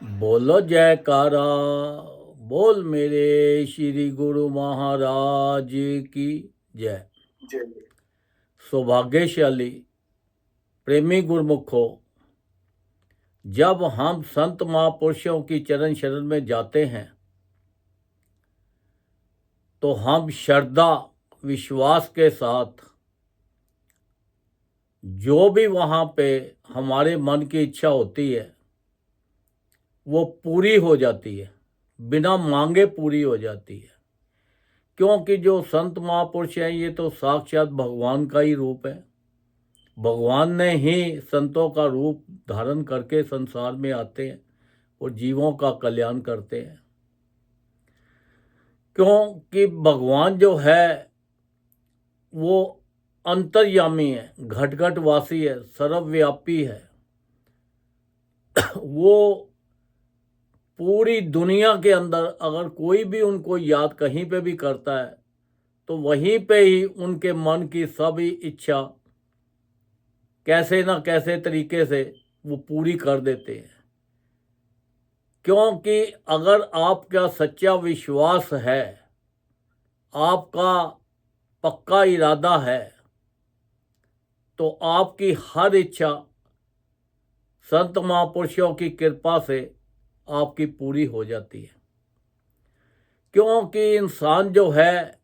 बोलो जयकारा। बोल मेरे श्री गुरु महाराज की जय। जय। सौभाग्यशाली प्रेमी गुरुमुखो, जब हम संत महापुरुषों की चरण शरण में जाते हैं तो हम श्रद्धा विश्वास के साथ जो भी वहाँ पे हमारे मन की इच्छा होती है वो पूरी हो जाती है, बिना मांगे पूरी हो जाती है। क्योंकि जो संत महापुरुष हैं ये तो साक्षात भगवान का ही रूप है। भगवान ने ही संतों का रूप धारण करके संसार में आते हैं और जीवों का कल्याण करते हैं। क्योंकि भगवान जो है वो अंतर्यामी है, घट घट वासी है, सर्वव्यापी है। वो पूरी दुनिया के अंदर अगर कोई भी उनको याद कहीं पे भी करता है तो वहीं पे ही उनके मन की सभी इच्छा कैसे ना कैसे तरीके से वो पूरी कर देते हैं। क्योंकि अगर आपका सच्चा विश्वास है, आपका पक्का इरादा है, तो आपकी हर इच्छा संत महापुरुषों की कृपा से आपकी पूरी हो जाती है। क्योंकि इंसान जो है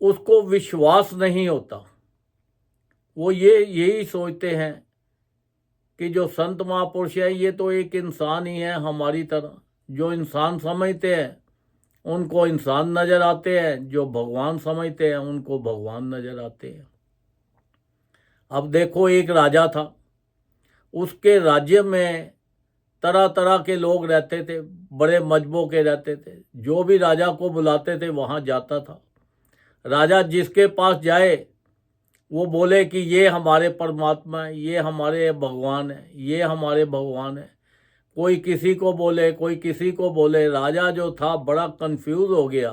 उसको विश्वास नहीं होता। वो यही सोचते हैं कि जो संत महापुरुष है ये तो एक इंसान ही है हमारी तरह। जो इंसान समझते हैं उनको इंसान नजर आते हैं, जो भगवान समझते हैं उनको भगवान नजर आते हैं। अब देखो, एक राजा था, उसके राज्य में तरह तरह के लोग रहते थे, बड़े मजबों के रहते थे। जो भी राजा को बुलाते थे वहाँ जाता था। राजा जिसके पास जाए वो बोले कि ये हमारे परमात्मा है, ये हमारे भगवान है, ये हमारे भगवान है। कोई किसी को बोले, कोई किसी को बोले। राजा जो था बड़ा कंफ्यूज हो गया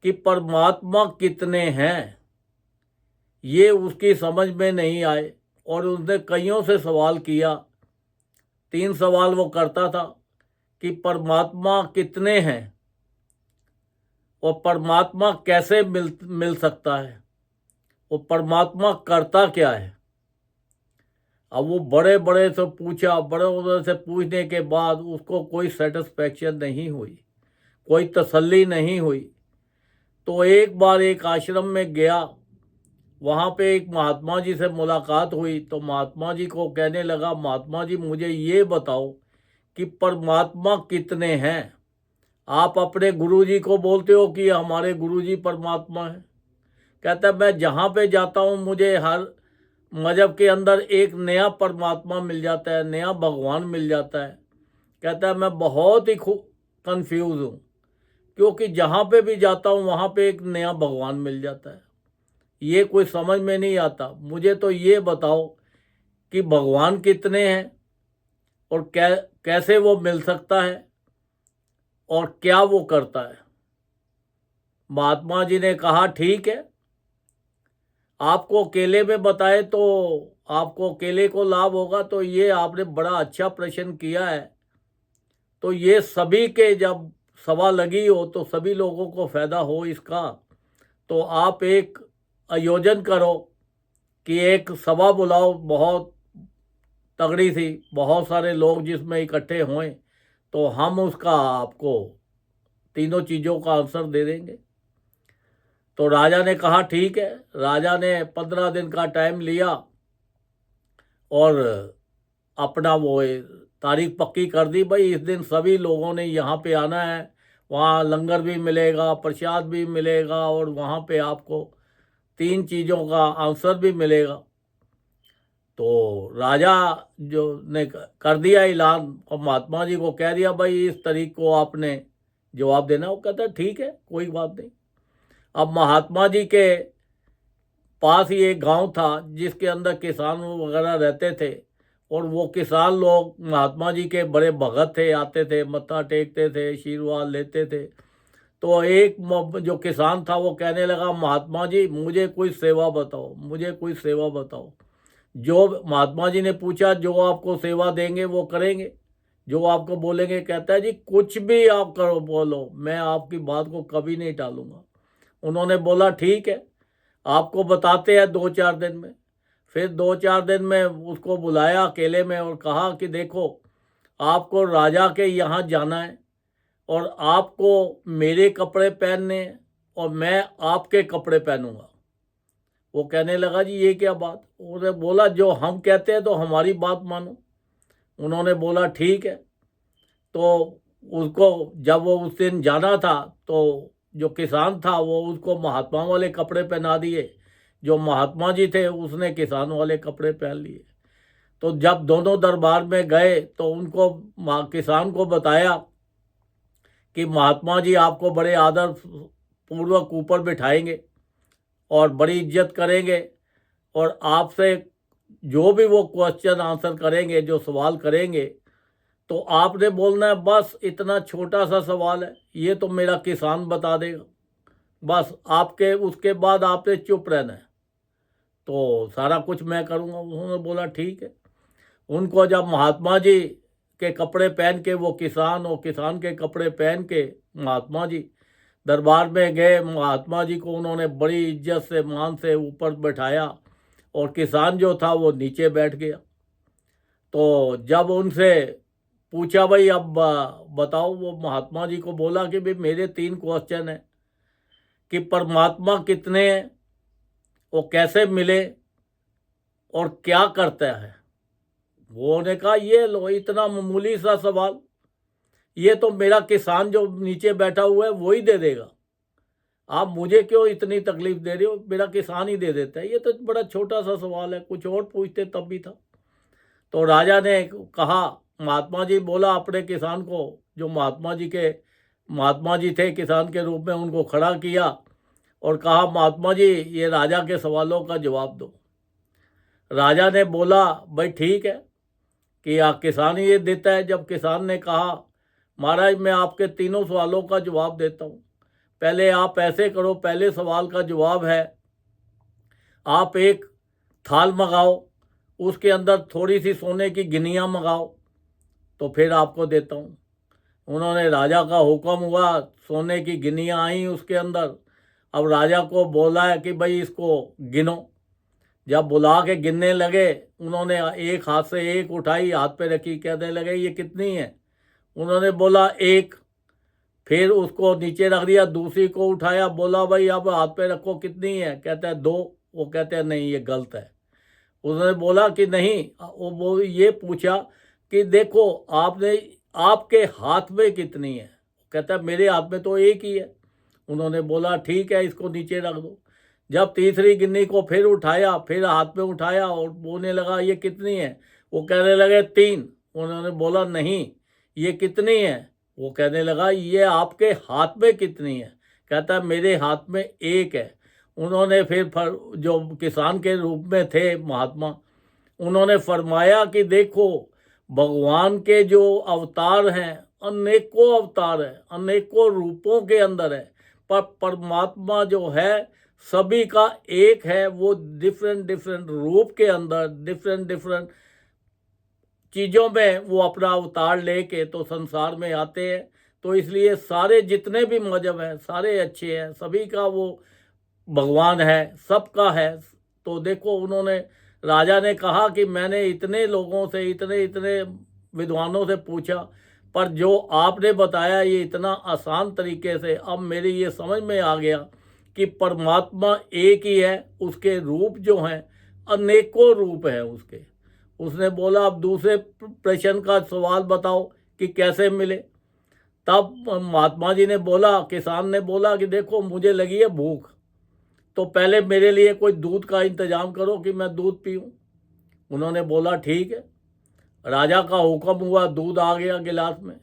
कि परमात्मा कितने हैं, ये उसकी समझ में नहीं आए। और उसने कईयों से सवाल किया। 3 सवाल वो करता था कि परमात्मा कितने हैं और परमात्मा कैसे मिल सकता है, वो परमात्मा करता क्या है। अब वो बड़े बड़े से पूछा, बड़े बड़े से पूछने के बाद उसको कोई सेटिस्फैक्शन नहीं हुई, कोई तसल्ली नहीं हुई। तो एक बार एक आश्रम में गया, वहाँ पे एक महात्मा जी से मुलाकात हुई। तो महात्मा जी को कहने लगा, महात्मा जी मुझे ये बताओ कि परमात्मा कितने हैं। आप अपने गुरु जी को बोलते हो कि हमारे गुरु जी परमात्मा है। कहता है मैं जहाँ पे जाता हूँ मुझे हर मजहब के अंदर एक नया परमात्मा मिल जाता है, नया भगवान मिल जाता है। कहता है मैं बहुत ही कंफ्यूज हूँ, क्योंकि जहाँ पे भी जाता हूँ वहाँ पे एक नया भगवान मिल जाता है। ये कोई समझ में नहीं आता। मुझे तो ये बताओ कि भगवान कितने हैं और कैसे वो मिल सकता है और क्या वो करता है। महात्मा जी ने कहा ठीक है, आपको केले में बताए तो आपको केले को लाभ होगा, तो ये आपने बड़ा अच्छा प्रश्न किया है। तो ये सभी के जब सभा लगी हो तो सभी लोगों को फायदा हो इसका, तो आप एक आयोजन करो कि एक सभा बुलाओ बहुत तगड़ी सी, बहुत सारे लोग जिसमें इकट्ठे हों, तो हम उसका आपको तीनों चीज़ों का आंसर दे देंगे। तो राजा ने कहा ठीक है। राजा ने 15 दिन का टाइम लिया और अपना वो तारीख पक्की कर दी। भाई इस दिन सभी लोगों ने यहाँ पे आना है, वहाँ लंगर भी मिलेगा, प्रसाद भी मिलेगा और वहाँ पे आपको 3 चीज़ों का आंसर भी मिलेगा। तो राजा जो ने कर दिया ऐलान और महात्मा जी को कह दिया भाई इस तारीख को आपने जवाब देना। वो कहता है ठीक है, कोई बात नहीं। अब महात्मा जी के पास ही एक गांव था जिसके अंदर किसान वगैरह रहते थे, और वो किसान लोग महात्मा जी के बड़े भगत थे, आते थे, मत्था टेकते थे, आशीर्वाद लेते थे। तो एक जो किसान था वो कहने लगा, महात्मा जी मुझे कोई सेवा बताओ, मुझे कोई सेवा बताओ। जो महात्मा जी ने पूछा, जो आपको सेवा देंगे वो करेंगे, जो आपको बोलेंगे। कहता है जी कुछ भी आप करो बोलो, मैं आपकी बात को कभी नहीं टालूंगा। उन्होंने बोला ठीक है, आपको बताते हैं 2-4 दिन में। फिर 2-4 दिन में उसको बुलाया अकेले में और कहा कि देखो, आपको राजा के यहाँ जाना है और आपको मेरे कपड़े पहनने हैं और मैं आपके कपड़े पहनूंगा। वो कहने लगा जी ये क्या बात। उसने बोला जो हम कहते हैं तो हमारी बात मानो। उन्होंने बोला ठीक है। तो उसको जब वो उस दिन जाना था तो जो किसान था वो उसको महात्मा वाले कपड़े पहना दिए, जो महात्मा जी थे उसने किसान वाले कपड़े पहन लिए। तो जब दोनों दरबार में गए तो उनको किसान को बताया कि महात्मा जी आपको बड़े आदर पूर्वक ऊपर बिठाएंगे और बड़ी इज्जत करेंगे और आपसे जो भी वो क्वेश्चन आंसर करेंगे, जो सवाल करेंगे, तो आपने बोलना है बस इतना छोटा सा सवाल है, ये तो मेरा किसान बता देगा, बस आपके उसके बाद आपने चुप रहना है, तो सारा कुछ मैं करूँगा। उन्होंने बोला ठीक है। उनको जब महात्मा जी के कपड़े पहन के वो किसान और किसान के कपड़े पहन के महात्मा जी दरबार में गए, महात्मा जी को उन्होंने बड़ी इज्जत से मान से ऊपर बैठाया और किसान जो था वो नीचे बैठ गया। तो जब उनसे पूछा भाई अब बताओ, वो महात्मा जी को बोला कि भाई मेरे 3 क्वेश्चन हैं कि परमात्मा कितने हैं, वो कैसे मिले और क्या करता है। वो ने कहा ये लो इतना मामूली सा सवाल, ये तो मेरा किसान जो नीचे बैठा हुआ है वो ही दे देगा, आप मुझे क्यों इतनी तकलीफ दे रहे हो, मेरा किसान ही दे देता है, ये तो बड़ा छोटा सा सवाल है, कुछ और पूछते तब भी था। तो राजा ने कहा, महात्मा जी बोला अपने किसान को, जो महात्मा जी थे किसान के रूप में, उनको खड़ा किया और कहा महात्मा जी ये राजा के सवालों का जवाब दो। राजा ने बोला भाई ठीक है कि किसान ही ये देता है। जब किसान ने कहा महाराज मैं आपके 3 सवालों का जवाब देता हूँ, पहले आप ऐसे करो, पहले सवाल का जवाब है आप एक थाल मंगाओ, उसके अंदर थोड़ी सी सोने की गिनियाँ मंगाओ, तो फिर आपको देता हूँ। उन्होंने राजा का हुक्म हुआ, सोने की गिनियाँ आई उसके अंदर। अब राजा को बोला है कि भाई इसको गिनो। जब बुला के गिनने लगे, उन्होंने एक हाथ से एक उठाई, हाथ पे रखी, कहने लगे ये कितनी है। उन्होंने बोला 1। फिर उसको नीचे रख दिया, दूसरी को उठाया, बोला भाई अब हाथ पे रखो कितनी है, कहता है 2। वो कहते हैं नहीं ये गलत है। उन्होंने बोला कि नहीं, वो ये पूछा कि देखो आपने आपके हाथ में कितनी है, कहता है मेरे हाथ में तो 1 ही है। उन्होंने बोला ठीक है इसको नीचे रख दो। जब तीसरी गिन्नी को फिर उठाया, फिर हाथ में उठाया और बोलने लगा ये कितनी है, वो कहने लगे 3। उन्होंने बोला नहीं ये कितनी है, वो कहने लगा ये आपके हाथ में कितनी है, कहता है मेरे हाथ में 1 है। उन्होंने फिर जो किसान के रूप में थे महात्मा, उन्होंने फरमाया कि देखो भगवान के जो अवतार हैं, अनेकों अवतार हैं, अनेकों रूपों के अंदर है, पर परमात्मा जो है सभी का एक है। वो डिफरेंट डिफरेंट रूप के अंदर, डिफरेंट डिफरेंट चीज़ों में वो अपना अवतार लेके तो संसार में आते हैं। तो इसलिए सारे जितने भी मजहब हैं सारे अच्छे हैं, सभी का वो भगवान है, सबका है। तो देखो उन्होंने, राजा ने कहा कि मैंने इतने लोगों से, इतने इतने विद्वानों से पूछा, पर जो आपने बताया ये इतना आसान तरीके से अब मेरी ये समझ में आ गया कि परमात्मा एक ही है, उसके रूप जो हैं अनेकों रूप हैं उसके। उसने बोला अब दूसरे प्रश्न का सवाल बताओ कि कैसे मिले। तब महात्मा जी ने बोला, किसान ने बोला कि देखो मुझे लगी है भूख, तो पहले मेरे लिए कोई दूध का इंतजाम करो कि मैं दूध पीऊँ। उन्होंने बोला ठीक है। राजा का हुक्म हुआ, दूध आ गया गिलास में।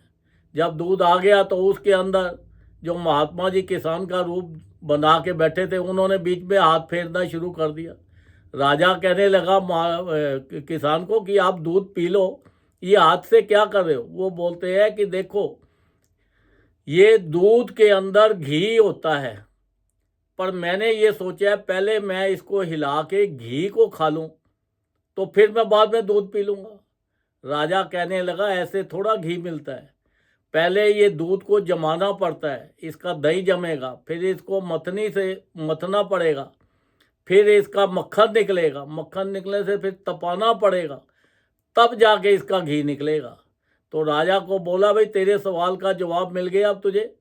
जब दूध आ गया तो उसके अंदर जो महात्मा जी किसान का रूप बना के बैठे थे, उन्होंने बीच में हाथ फेरना शुरू कर दिया। राजा कहने लगा किसान को कि आप दूध पी लो, ये हाथ से क्या कर रहे हो। वो बोलते हैं कि देखो ये दूध के अंदर घी होता है, पर मैंने ये सोचा है पहले मैं इसको हिला के घी को खा लूं, तो फिर मैं बाद में दूध पी लूँगा। राजा कहने लगा, ऐसे थोड़ा घी मिलता है, पहले ये दूध को जमाना पड़ता है, इसका दही जमेगा, फिर इसको मथनी से मथना पड़ेगा, फिर इसका मक्खन निकलेगा, मक्खन निकलने से फिर तपाना पड़ेगा, तब जाके इसका घी निकलेगा। तो राजा को बोला, भाई तेरे सवाल का जवाब मिल गया अब तुझे,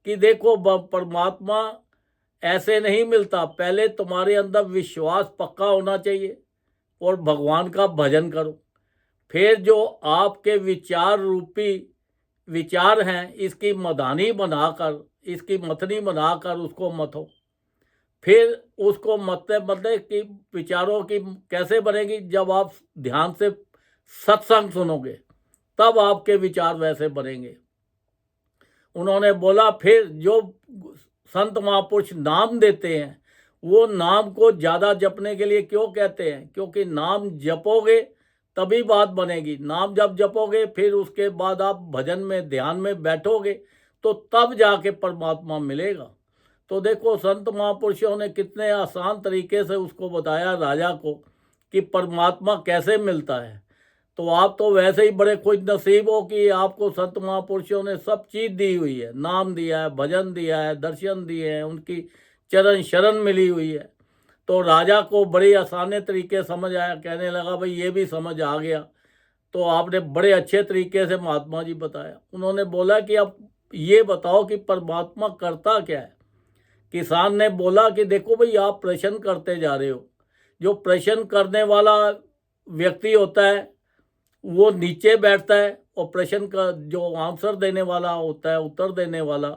कि देखो परमात्मा ऐसे नहीं मिलता, पहले तुम्हारे अंदर विश्वास पक्का होना चाहिए और भगवान का भजन करो, फिर जो आपके विचार रूपी विचार हैं इसकी मधानी बनाकर, इसकी मथनी बनाकर उसको मथो, फिर उसको मथते मथते कि विचारों की कैसे बनेगी, जब आप ध्यान से सत्संग सुनोगे तब आपके विचार वैसे बनेंगे। उन्होंने बोला, फिर जो संत महापुरुष नाम देते हैं वो नाम को ज़्यादा जपने के लिए क्यों कहते हैं, क्योंकि नाम जपोगे तभी बात बनेगी। नाम जब जपोगे फिर उसके बाद आप भजन में ध्यान में बैठोगे तो तब जाके परमात्मा मिलेगा। तो देखो संत महापुरुषों ने कितने आसान तरीके से उसको बताया राजा को कि परमात्मा कैसे मिलता है। तो आप तो वैसे ही बड़े खुश नसीब हो कि आपको संत महापुरुषों ने सब चीज़ दी हुई है, नाम दिया है, भजन दिया है, दर्शन दिए हैं, उनकी चरण शरण मिली हुई है। तो राजा को बड़ी आसानी तरीके समझ आया, कहने लगा भाई ये भी समझ आ गया, तो आपने बड़े अच्छे तरीके से महात्मा जी बताया। उन्होंने बोला कि अब ये बताओ कि परमात्मा करता क्या है। किसान ने बोला कि देखो भाई आप प्रश्न करते जा रहे हो, जो प्रश्न करने वाला व्यक्ति होता है वो नीचे बैठता है और प्रश्न का जो आंसर देने वाला होता है, उत्तर देने वाला,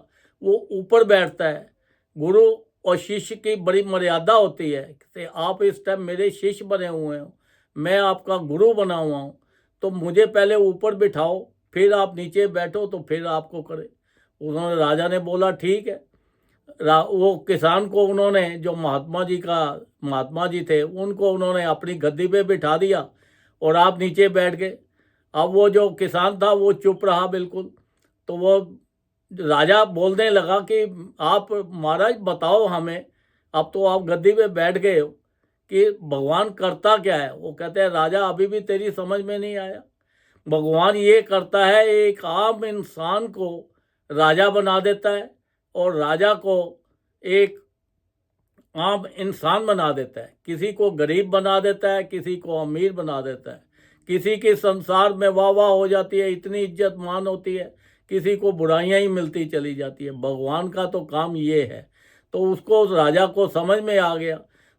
वो ऊपर बैठता है। गुरु और शिष्य की बड़ी मर्यादा होती है कि आप इस टाइम मेरे शिष्य बने हुए हो, मैं आपका गुरु बना हुआ हूँ, तो मुझे पहले ऊपर बिठाओ, फिर आप नीचे बैठो तो फिर आपको करे। उन्होंने राजा ने बोला ठीक है। वो किसान को उन्होंने, जो महात्मा जी थे उनको उन्होंने अपनी गद्दी पे बिठा दिया और आप नीचे बैठ गए। अब वो जो किसान था वो चुप रहा बिल्कुल। तो वो राजा बोलने लगा कि आप महाराज बताओ हमें, अब तो आप गद्दी पे बैठ गए हो, कि भगवान करता क्या है। वो कहते हैं राजा अभी भी तेरी समझ में नहीं आया। भगवान ये करता है, एक आम इंसान को राजा बना देता है और राजा को एक आम इंसान बना देता है, किसी को गरीब बना देता है, किसी को अमीर बना देता है, किसी के संसार में वाह वाह हो जाती है, इतनी इज्जत मान होती है, किसी को बुराइयां ही मिलती चली जाती है। भगवान का तो काम ये है। तो उसको उस राजा को समझ में आ गया।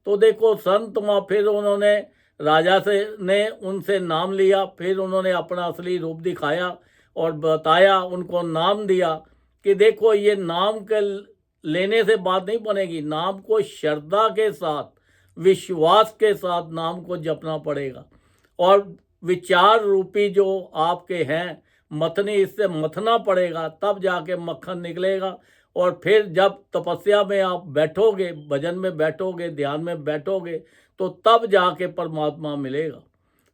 तो देखो संत माँ फिर उन्होंने राजा से ने उनसे नाम लिया, फिर उन्होंने अपना असली रूप दिखाया और बताया, उनको नाम दिया कि देखो ये नाम के लेने से बात नहीं बनेगी, नाम को श्रद्धा के साथ, विश्वास के साथ नाम को जपना पड़ेगा और विचार रूपी जो आपके हैं मथनी, इससे मथना पड़ेगा, तब जाके मक्खन निकलेगा। और फिर जब तपस्या में आप बैठोगे, भजन में बैठोगे, ध्यान में बैठोगे, तो तब जाके परमात्मा मिलेगा।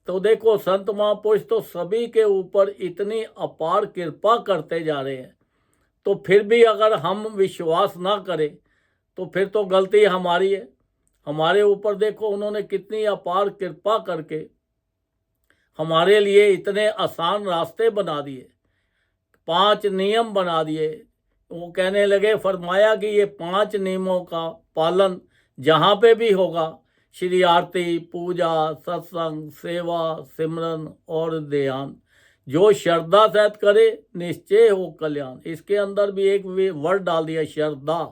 तो देखो संत महापुरुष तो सभी के ऊपर इतनी अपार कृपा करते जा रहे हैं, तो फिर भी अगर हम विश्वास ना करें तो फिर तो गलती हमारी है। हमारे ऊपर देखो उन्होंने कितनी अपार कृपा करके हमारे लिए इतने आसान रास्ते बना दिए, 5 नियम बना दिए। वो कहने लगे, फरमाया कि ये 5 नियमों का पालन जहाँ पे भी होगा, श्री आरती, पूजा, सत्संग, सेवा, सिमरन और ध्यान, जो श्रद्धा सहित करे निश्चय हो कल्याण। इसके अंदर भी एक वर्ड डाल दिया, श्रद्धा,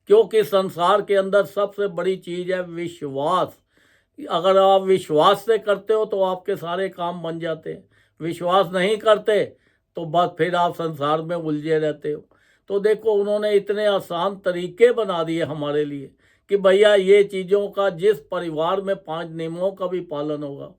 क्योंकि संसार के अंदर सबसे बड़ी चीज़ है विश्वास। अगर आप विश्वास से करते हो तो आपके सारे काम बन जाते हैं, विश्वास नहीं करते तो बस फिर आप संसार में उलझे रहते हो। तो देखो उन्होंने इतने आसान तरीके बना दिए हमारे लिए कि भैया ये चीज़ों का, जिस परिवार में 5 नियमों का भी पालन होगा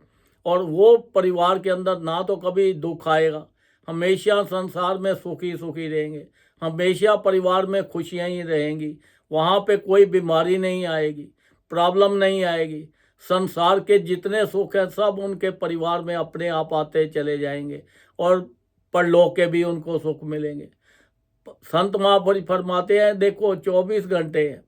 और वो परिवार के अंदर ना तो कभी दुख आएगा, हमेशा संसार में सुखी सुखी रहेंगे, हमेशा परिवार में खुशियाँ ही रहेंगी, वहाँ पे कोई बीमारी नहीं आएगी, प्रॉब्लम नहीं आएगी। संसार के जितने सुख हैं सब उनके परिवार में अपने आप आते चले जाएंगे और परलोक के भी उनको सुख मिलेंगे। संत महापुरुष फरमाते हैं, देखो 24 घंटे हैं,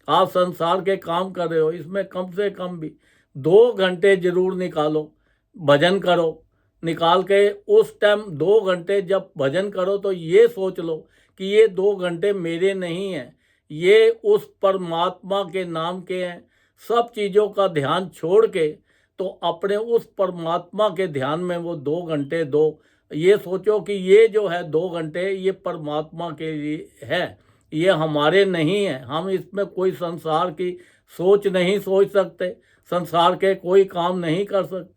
आप संसार के काम कर रहे हो, इसमें कम से कम भी 2 घंटे जरूर निकालो, भजन करो। निकाल के उस टाइम 2 घंटे जब भजन करो तो ये सोच लो कि ये 2 घंटे मेरे नहीं हैं, ये उस परमात्मा के नाम के हैं। सब चीज़ों का ध्यान छोड़ के तो अपने उस परमात्मा के ध्यान में वो 2 घंटे दो। ये सोचो कि ये जो है 2 घंटे ये परमात्मा के लिए है, ये हमारे नहीं है। हम इसमें कोई संसार की सोच नहीं सोच सकते, संसार के कोई काम नहीं कर सकते।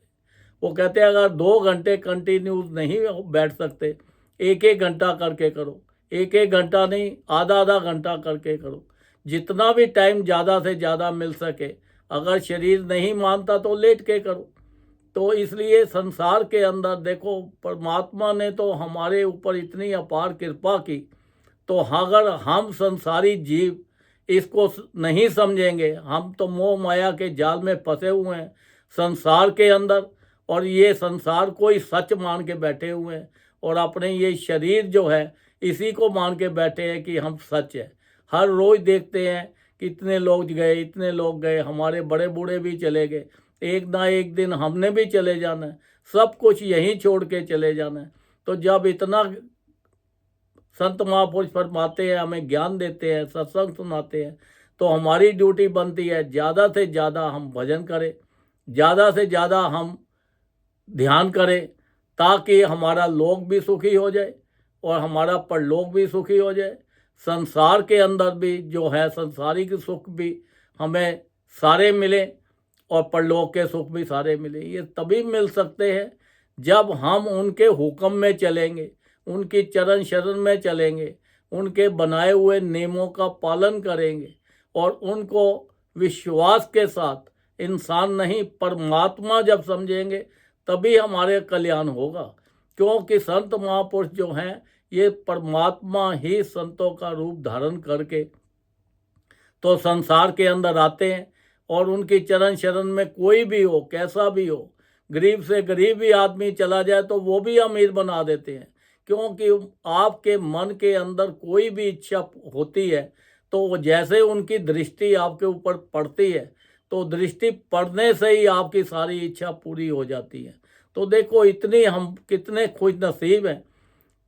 वो कहते हैं अगर 2 घंटे कंटिन्यूस नहीं बैठ सकते, 1-1 घंटा करके करो। 1-1 घंटा नहीं, आधा-आधा घंटा करके करो। जितना भी टाइम ज़्यादा से ज़्यादा मिल सके। अगर शरीर नहीं मानता तो लेट के करो। तो इसलिए संसार के अंदर देखो, परमात्मा ने तो हमारे ऊपर इतनी अपार कृपा की, तो अगर हम संसारी जीव इसको नहीं समझेंगे, हम तो मोह माया के जाल में फंसे हुए हैं संसार के अंदर, और ये संसार को ही सच मान के बैठे हुए हैं, और अपने ये शरीर जो है इसी को मान के बैठे हैं कि हम सच है। हर रोज देखते हैं कितने लोग गए, इतने लोग गए, हमारे बड़े बूढ़े भी चले गए, एक ना एक दिन हमने भी चले जाना है, सब कुछ यहीं छोड़ के चले जाना है। तो जब इतना संत महापुरुष फरमाते हैं, हमें ज्ञान देते हैं, सत्संग सुनाते हैं, तो हमारी ड्यूटी बनती है ज़्यादा से ज़्यादा हम भजन करें, ज़्यादा से ज़्यादा हम ध्यान करें, ताकि हमारा लोक भी सुखी हो जाए और हमारा परलोक भी सुखी हो जाए। संसार के अंदर भी जो है संसारिक सुख भी हमें सारे मिले और परलोक के सुख भी सारे मिले। ये तभी मिल सकते हैं जब हम उनके हुक्म में चलेंगे, उनकी चरण शरण में चलेंगे, उनके बनाए हुए नियमों का पालन करेंगे और उनको विश्वास के साथ इंसान नहीं परमात्मा जब समझेंगे तभी हमारे कल्याण होगा। क्योंकि संत महापुरुष जो हैं ये परमात्मा ही संतों का रूप धारण करके तो संसार के अंदर आते हैं, और उनकी चरण शरण में कोई भी हो, कैसा भी हो, गरीब से गरीब भी आदमी चला जाए तो वो भी अमीर बना देते हैं। क्योंकि आपके मन के अंदर कोई भी इच्छा होती है तो जैसे उनकी दृष्टि आपके ऊपर पड़ती है तो दृष्टि पड़ने से ही आपकी सारी इच्छा पूरी हो जाती है। तो देखो इतनी हम कितने खुश नसीब हैं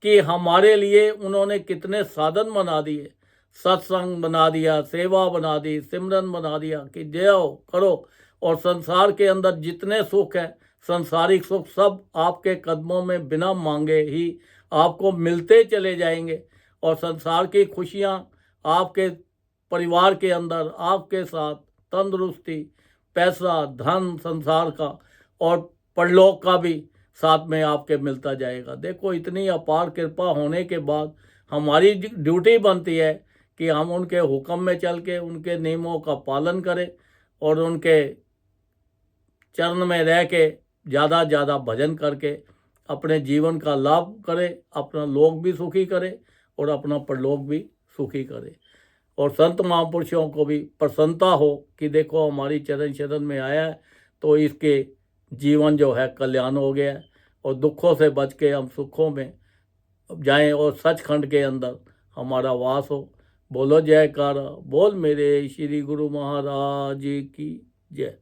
कि हमारे लिए उन्होंने कितने साधन बना दिए, सत्संग बना दिया, सेवा बना दी, सिमरन बना दिया कि जाओ करो, और संसार के अंदर जितने सुख हैं, संसारिक सुख सब आपके कदमों में बिना मांगे ही आपको मिलते चले जाएंगे। और संसार की खुशियाँ आपके परिवार के अंदर आपके साथ, तंदुरुस्ती, पैसा, धन संसार का और परलोक का भी साथ में आपके मिलता जाएगा। देखो इतनी अपार कृपा होने के बाद हमारी ड्यूटी बनती है कि हम उनके हुक्म में चल के उनके नियमों का पालन करें और उनके चरण में रह के ज़्यादा ज़्यादा भजन करके अपने जीवन का लाभ करें, अपना लोक भी सुखी करें और अपना परलोक भी सुखी करें। और संत महापुरुषों को भी प्रसन्नता हो कि देखो हमारी चरण शरण में आया है तो इसके जीवन जो है कल्याण हो गया है, और दुखों से बच के हम सुखों में जाएं और सचखंड के अंदर हमारा वास हो। बोलो जयकारा, बोल मेरे श्री गुरु महाराज की जय।